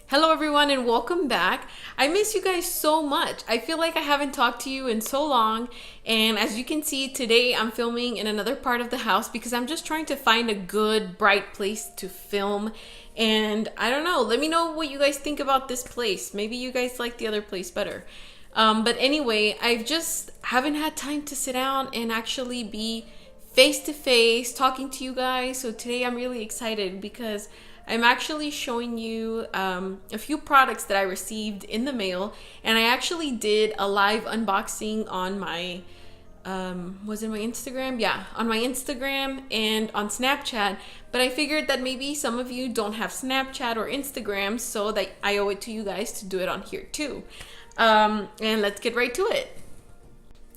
Hello everyone and welcome back. I miss you guys so much. I feel like I haven't talked to you in so long, and as you can see today I'm filming in another part of the house because I'm just trying to find a good bright place to film. And I don't know, let me know what you guys think about this place. Maybe you guys like the other place better. But anyway, I've just haven't had time to sit down and actually be face to face talking to you guys. So today I'm really excited because I'm actually showing you a few products that I received in the mail, and I actually did a live unboxing on my was it my Instagram? Yeah, on my Instagram and on Snapchat. But I figured that maybe some of you don't have Snapchat or Instagram, so that I owe it to you guys to do it on here too. And let's get right to it.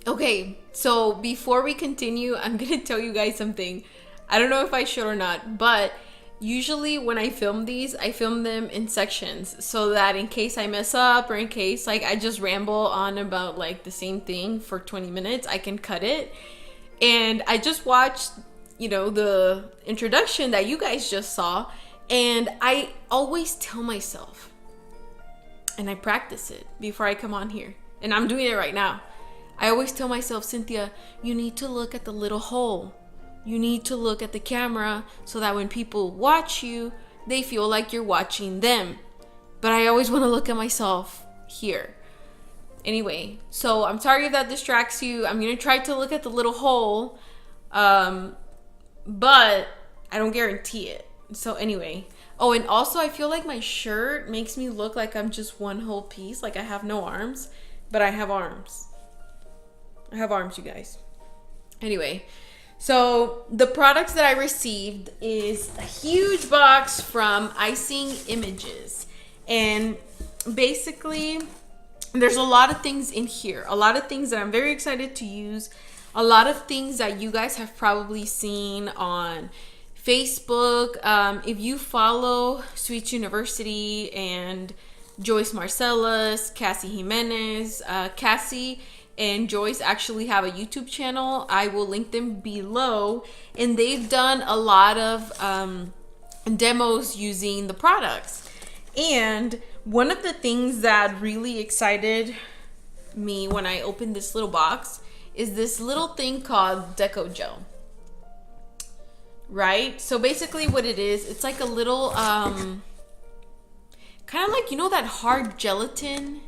Okay, so before we continue, I'm gonna tell you guys something. I don't know if I should or not, but usually when I film these, I film them in sections so that in case I mess up or in case like I just ramble on about like the same thing for 20 minutes, I can cut it. And I just watched, the introduction that you guys just saw, and I always tell myself, and I practice it before I come on here, and I'm doing it right now. I always tell myself, Cynthia, you need to look at the little hole. You need to look at the camera so that when people watch you, they feel like you're watching them. But I always want to look at myself here. Anyway, so I'm sorry if that distracts you. I'm going to try to look at the little hole, but I don't guarantee it. So anyway. Oh, and also I feel like my shirt makes me look like I'm just one whole piece. Like I have no arms, but I have arms. I have arms, you guys. Anyway, so the products that I received is a huge box from Icing Images. And basically, there's a lot of things in here. A lot of things that I'm very excited to use. A lot of things that you guys have probably seen on Facebook. If you follow Sweet University and Joyce Marcellus, Cassie Jimenez, Cassie and Joyce actually have a YouTube channel. I will link them below, and they've done a lot of demos using the products. And one of the things that really excited me when I opened this little box is this little thing called Deco Gel. Right? So basically what it is, it's like a little kind of like, that hard gelatin.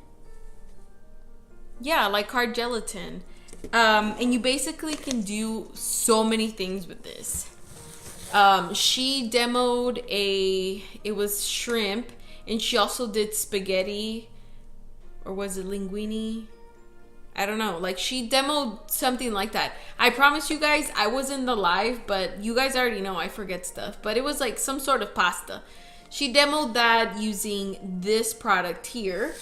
Yeah, like hard gelatin. And you basically can do so many things with this. She demoed it was shrimp, and she also did spaghetti, or was it linguine? I don't know. Like she demoed something like that. I promise you guys, I was in the live, but you guys already know I forget stuff. But it was like some sort of pasta. She demoed that using this product here.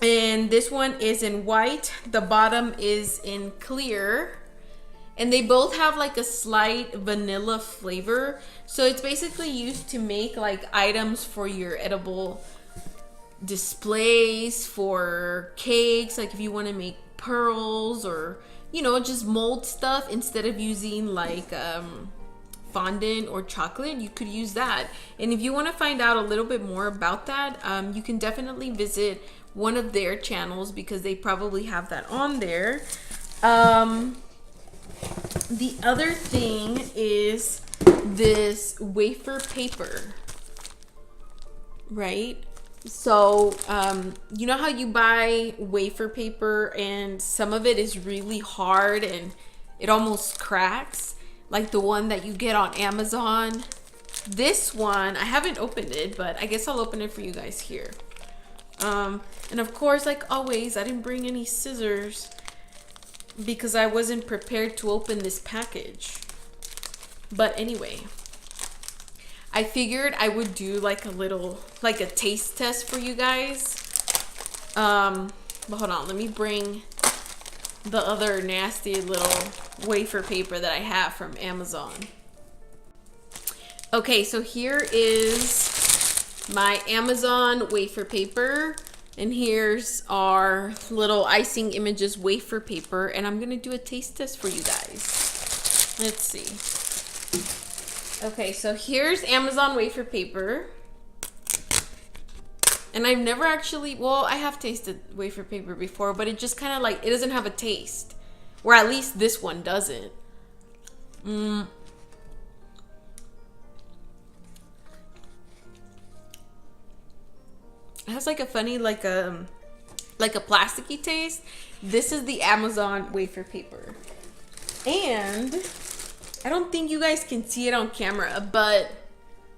And this one is in white. The bottom is in clear. And they both have like a slight vanilla flavor. So it's basically used to make like items for your edible displays, for cakes. Like if you want to make pearls or, just mold stuff instead of using like fondant or chocolate, you could use that. And if you want to find out a little bit more about that, you can definitely visit one of their channels because they probably have that on there. The other thing is this wafer paper, right? So you know how you buy wafer paper and some of it is really hard and it almost cracks, like the one that you get on Amazon. This one, I haven't opened it, but I guess I'll open it for you guys here. And of course, like always, I didn't bring any scissors because I wasn't prepared to open this package. But anyway, I figured I would do like a taste test for you guys. But hold on, let me bring the other nasty little wafer paper that I have from Amazon. Okay, so here is my Amazon wafer paper, and here's our little Icing Images wafer paper, and I'm gonna do a taste test for you guys. Let's see. Okay, so here's Amazon wafer paper. And I've never actually, well, I have tasted wafer paper before, but it just kind of like, it doesn't have a taste. Or at least this one doesn't. It has like a funny, like a plasticky taste. This is the Amazon wafer paper. And I don't think you guys can see it on camera, but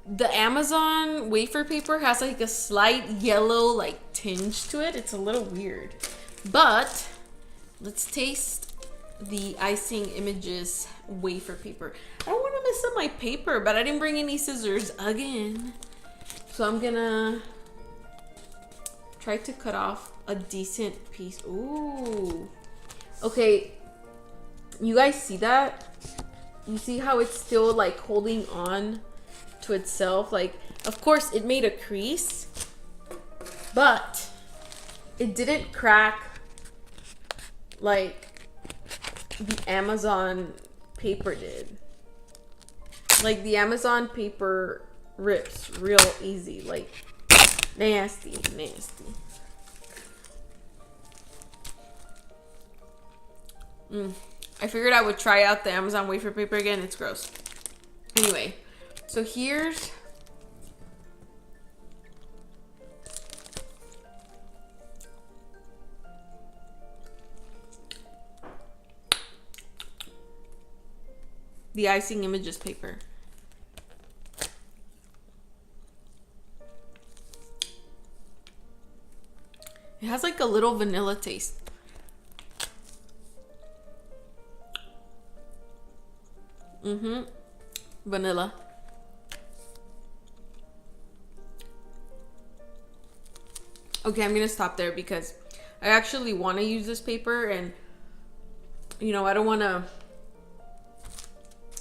the Amazon wafer paper has like a slight yellow like tinge to it. It's a little weird. But let's taste the Icing Images wafer paper. I don't want to mess up my paper, but I didn't bring any scissors again. So I'm gonna try to cut off a decent piece. Ooh. Okay. You guys see that? You see how it's still like holding on to itself? Like, of course it made a crease, but it didn't crack like the Amazon paper did. Like the Amazon paper rips real easy, like nasty. I figured I would try out the Amazon wafer paper again. It's gross. Anyway, so here's the Icing Images paper. It has like a little vanilla taste. Vanilla. Okay, I'm gonna stop there because I actually want to use this paper, and you know, I don't want to.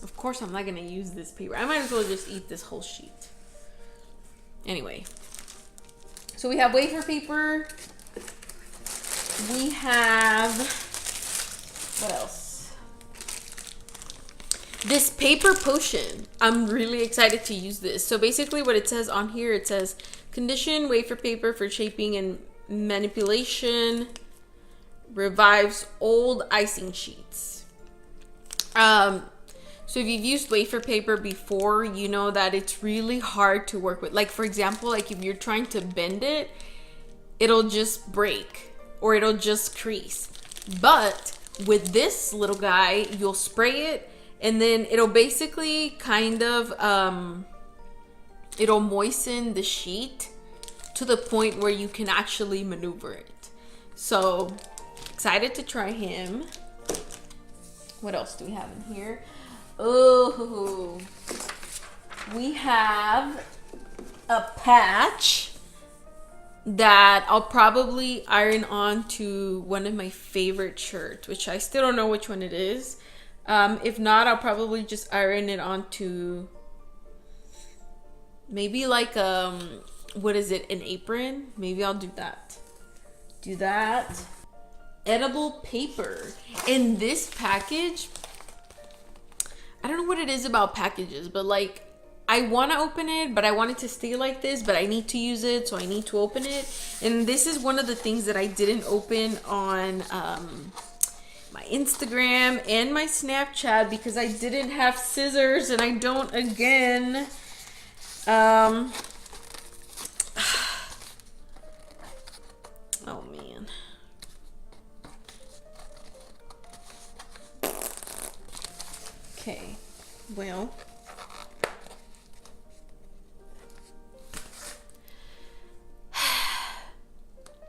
Of course I'm not gonna use this paper. I might as well just eat this whole sheet. Anyway, so we have wafer paper. We have, what else? This paper potion. I'm really excited to use this. So basically what it says on here, it says condition wafer paper for shaping and manipulation, revives old icing sheets. So if you've used wafer paper before, you know that it's really hard to work with. Like for example, like if you're trying to bend it, it'll just break or it'll just crease. But with this little guy, you'll spray it, and then it'll basically kind of, it'll moisten the sheet to the point where you can actually maneuver it. So, excited to try him. What else do we have in here? Oh, we have a patch that I'll probably iron on to one of my favorite shirts, which I still don't know which one it is. If not, I'll probably just iron it onto maybe like what is it, an apron? Maybe I'll do that. Edible paper. In this package, I don't know what it is about packages, but like I want to open it, but I want it to stay like this, but I need to use it, so I need to open it. And this is one of the things that I didn't open on my Instagram and my Snapchat because I didn't have scissors, and I don't again. Oh man. Okay, well.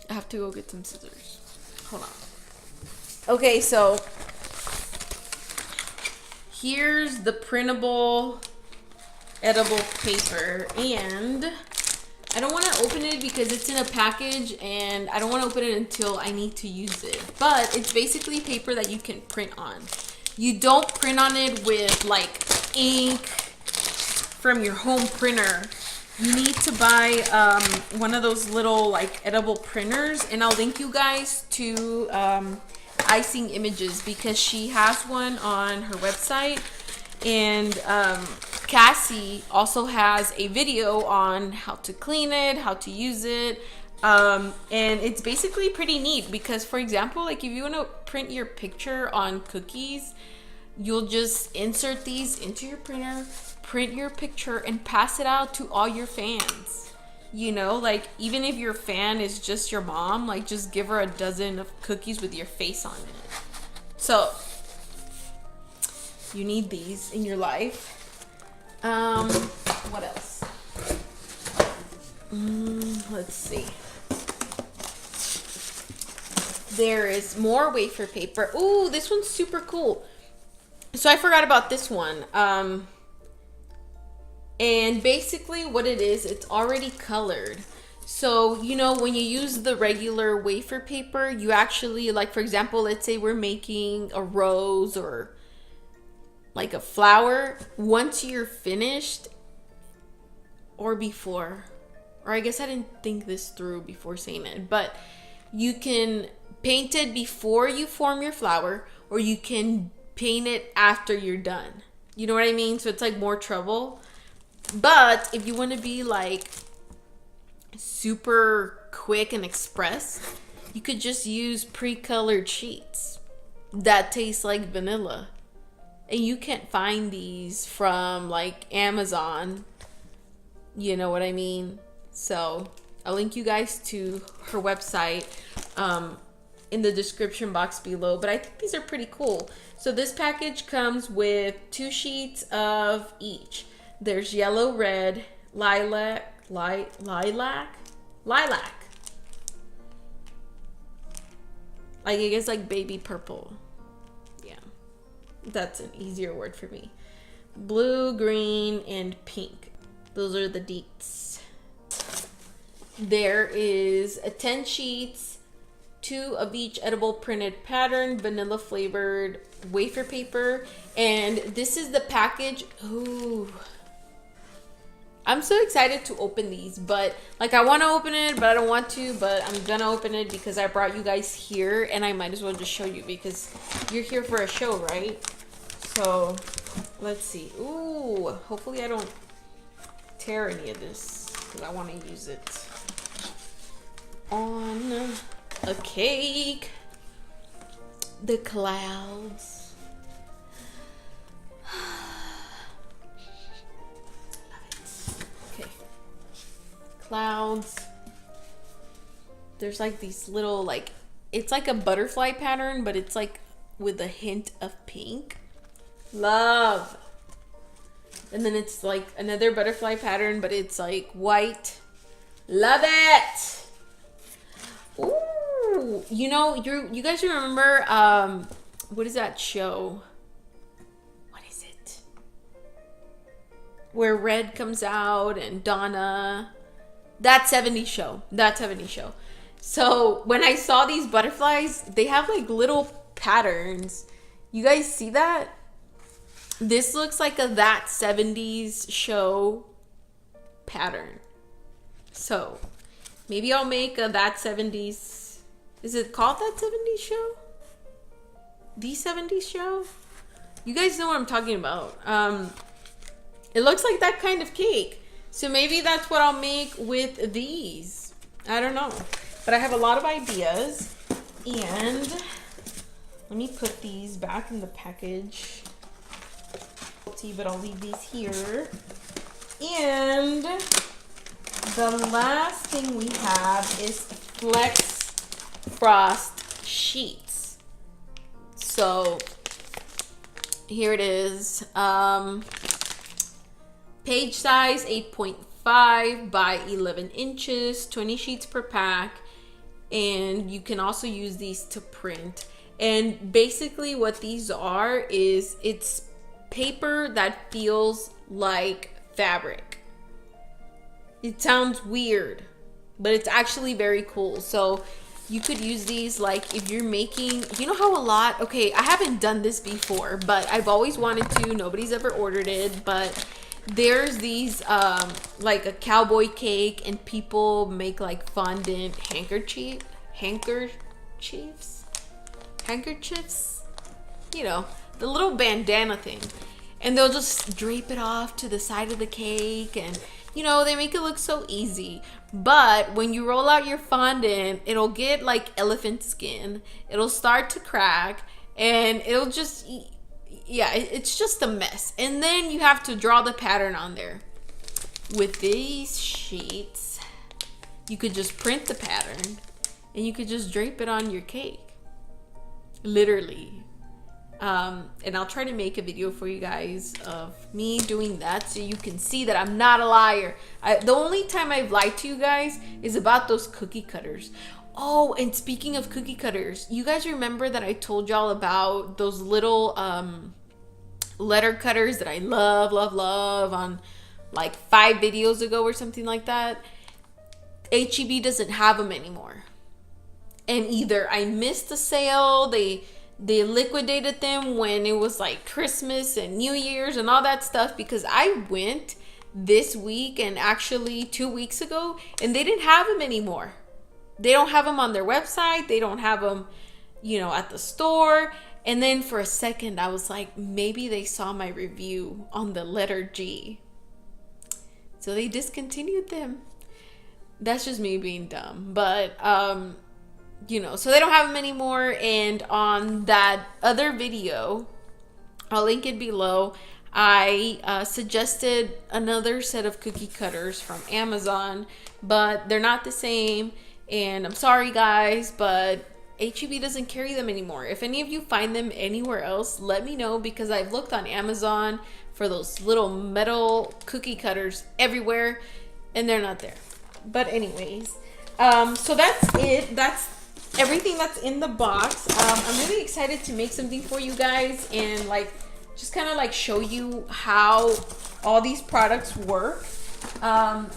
I have to go get some scissors. Hold on. Okay, so here's the printable edible paper, and I don't want to open it because it's in a package and I don't want to open it until I need to use it. But it's basically paper that you can print on. You don't print on it with like ink from your home printer. You need to buy one of those little like edible printers, and I'll link you guys to Icing Images because she has one on her website, and Cassie also has a video on how to clean it, how to use it. And it's basically pretty neat because, for example, like if you want to print your picture on cookies, you'll just insert these into your printer, print your picture, and pass it out to all your fans. You know, like even if your fan is just your mom, like just give her a dozen of cookies with your face on it. So you need these in your life. What else? Let's see. There is more wafer paper. Ooh, this one's super cool. So I forgot about this one. And basically what it is, it's already colored. So, you know, when you use the regular wafer paper, you actually, like, for example, let's say we're making a rose or like a flower. Once you're finished, or before, or I guess I didn't think this through before saying it, but you can paint it before you form your flower, or you can paint it after you're done. You know what I mean? So it's like more trouble. But if you want to be like super quick and express, you could just use pre-colored sheets that taste like vanilla. And you can't find these from like Amazon. You know what I mean? So I'll link you guys to her website in the description box below. But I think these are pretty cool. So this package comes with 2 sheets of each. There's yellow, red, lilac. Like I guess like baby purple. Yeah, that's an easier word for me. Blue, green, and pink. Those are the deets. There is 10 sheets, 2 of each edible printed pattern, vanilla flavored wafer paper, and this is the package. Ooh, I'm so excited to open these, but like I want to open it, but I don't want to, but I'm gonna open it because I brought you guys here and I might as well just show you because you're here for a show, right? So let's see. Ooh, hopefully I don't tear any of this because I want to use it on a cake. The clouds. Clouds. There's like these little, like, it's like a butterfly pattern, but it's like with a hint of pink. Love. And then it's like another butterfly pattern, but it's like white. Love it. Ooh, you know, you guys remember what is that show? What is it? Where Red comes out and Donna. That 70s show. That 70s show. So when I saw these butterflies, they have like little patterns. You guys see that? This looks like a That 70s show pattern. So maybe I'll make a That 70s. Is it called That 70s show? The 70s show? You guys know what I'm talking about. It looks like that kind of cake. So maybe that's what I'll make with these. I don't know. But I have a lot of ideas. And let me put these back in the package. But I'll leave these here. And the last thing we have is Flex Frost sheets. So here it is. Page size 8.5 by 11 inches, 20 sheets per pack. And you can also use these to print. And basically what these are is it's paper that feels like fabric. It sounds weird, but it's actually very cool. So you could use these like if you're making, you know how a lot, okay, I haven't done this before, but I've always wanted to. Nobody's ever ordered it, but there's these like a cowboy cake, and people make like fondant handkerchiefs, you know, the little bandana thing. and they'll just drape it off to the side of the cake, and you know, they make it look so easy. But when you roll out your fondant, it'll get like elephant skin. It'll start to crack, and it'll just, yeah, it's just a mess. And then you have to draw the pattern on there. With these sheets, you could just print the pattern, and you could just drape it on your cake. Literally. And I'll try to make a video for you guys of me doing that so you can see that I'm not a liar. The only time I've lied to you guys is about those cookie cutters. Oh, and speaking of cookie cutters, you guys remember that I told y'all about those little letter cutters that I love on like 5 videos ago or something like that? HEB doesn't have them anymore. And either I missed the sale, they liquidated them when it was like Christmas and New Year's and all that stuff, because I went this week and actually 2 weeks ago, and they didn't have them anymore. They don't have them on their website. They don't have them, you know, at the store. And then for a second, I was like, maybe they saw my review on the letter G. So they discontinued them. That's just me being dumb. But, you know, so they don't have them anymore. And on that other video, I'll link it below, I suggested another set of cookie cutters from Amazon, but they're not the same. And I'm sorry guys, but HEB doesn't carry them anymore. If any of you find them anywhere else, let me know, because I've looked on Amazon for those little metal cookie cutters everywhere, and they're not there. But anyways, so that's it. That's everything that's in the box. I'm really excited to make something for you guys and like just kind of like show you how all these products work, and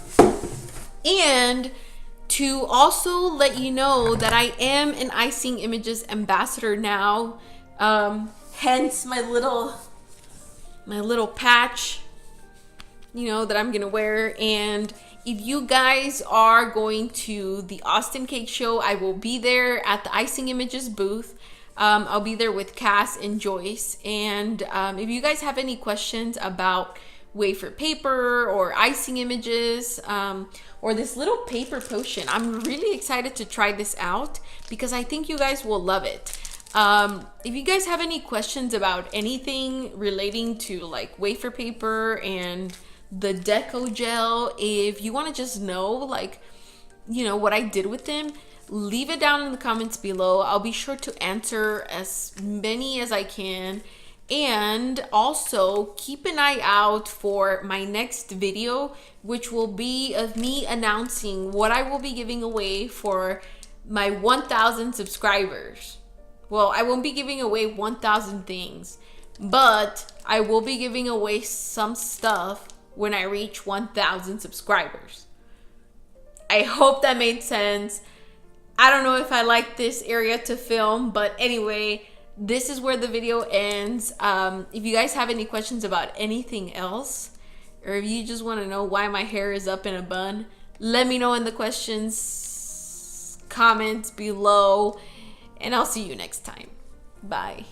to also let you know that I am an Icing Images ambassador now, hence my little patch, you know, that I'm gonna wear. And if you guys are going to the Austin Cake Show, I will be there at the Icing Images booth. I'll be there with Cass and Joyce. And if you guys have any questions about wafer paper or icing images, or this little paper potion, I'm really excited to try this out because I think you guys will love it. If you guys have any questions about anything relating to like wafer paper and the deco gel, if you want to just know, like, you know, what I did with them, leave it down in the comments below. I'll be sure to answer as many as I can. And also keep an eye out for my next video, which will be of me announcing what I will be giving away for my 1,000 subscribers. Well, I won't be giving away 1,000 things, but I will be giving away some stuff when I reach 1,000 subscribers. I hope that made sense. I don't know if I like this area to film, but anyway, this is where the video ends. If you guys have any questions about anything else, or if you just want to know why my hair is up in a bun, let me know in the comments below, and I'll see you next time. Bye.